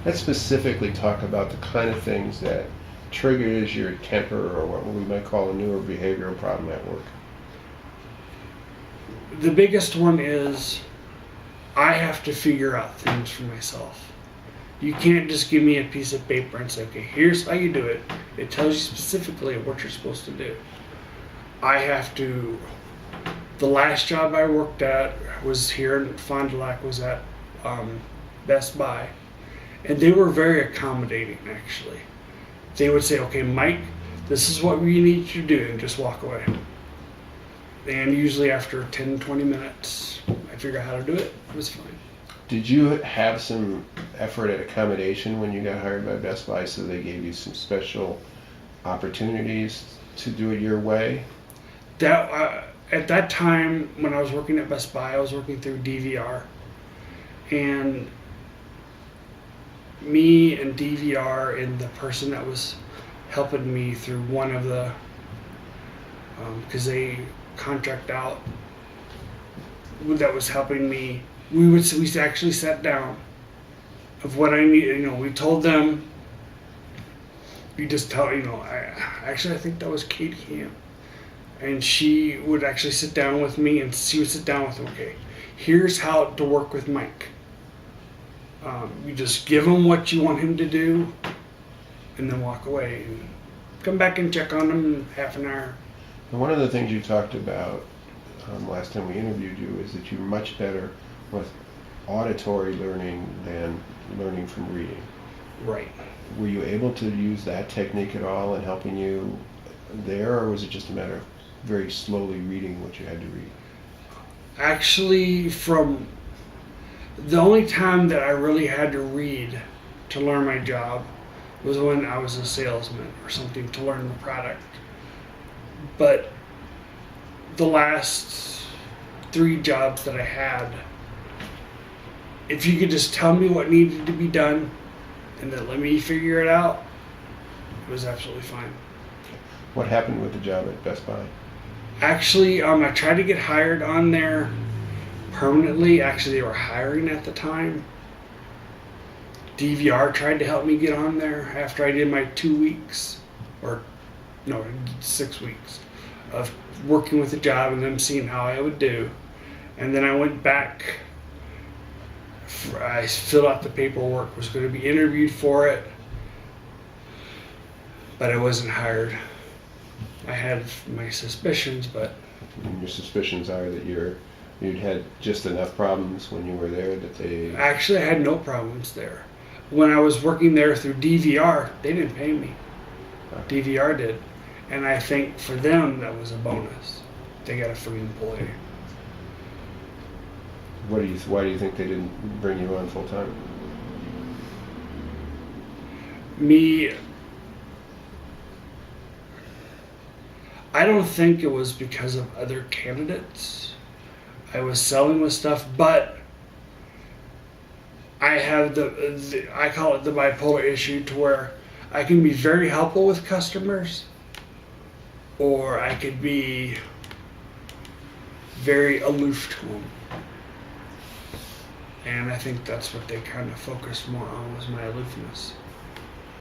Let's specifically talk about the kind of things that triggers your temper or what we might call a newer behavioral problem at work. The biggest one is I have to figure out things for myself. You can't just give me a piece of paper and say, okay, here's how you do it. It tells you specifically what you're supposed to do. I have to. The last job I worked at was here in Fond du Lac, was at Best Buy. And they were very accommodating, actually. They would say, okay, Mike, this is what we need you to do, and just walk away. And usually after 10, 20 minutes, I figured out how to do it. It was fine. Did you have some effort at accommodation when you got hired by Best Buy, so they gave you some special opportunities to do it your way? At that time, when I was working at Best Buy, I was working through DVR. And me and DVR and the person that was helping me through one of the, because they contract out, that was helping me, we actually sat down of what I need. We told them, you just tell, I think that was Kate Ham. And she would actually sit down with me, and she would sit down with them, okay, here's how to work with Mike. You just give him what you want him to do, and then walk away. And come back and check on him in half an hour. And one of the things you talked about last time we interviewed you is that you're much better with auditory learning than learning from reading. Right. Were you able to use that technique at all in helping you there, or was it just a matter of very slowly reading what you had to read? Actually, from the only time that I really had to read to learn my job was when I was a salesman or something, to learn the product. But the last 3 jobs that I had, if you could just tell me what needed to be done and then let me figure it out, it was absolutely fine. What happened with the job at Best Buy? Actually, I tried to get hired on there permanently. Actually, they were hiring at the time. DVR tried to help me get on there after I did my 2 weeks, or no, 6 weeks of working with the job and them seeing how I would do. And then I went back. I filled out the paperwork, was going to be interviewed for it, but I wasn't hired. I had my suspicions, but... And your suspicions are that you'd had just enough problems when you were there that they... Actually, I had no problems there. When I was working there through DVR, they didn't pay me. DVR did. And I think for them, that was a bonus. They got a free employee. Why do you think they didn't bring you on full time? I don't think it was because of other candidates. I was selling with stuff, but I have I call it the bipolar issue, to where I can be very helpful with customers, or I could be very aloof to them. And I think that's what they kind of focused more on, was my aloofness.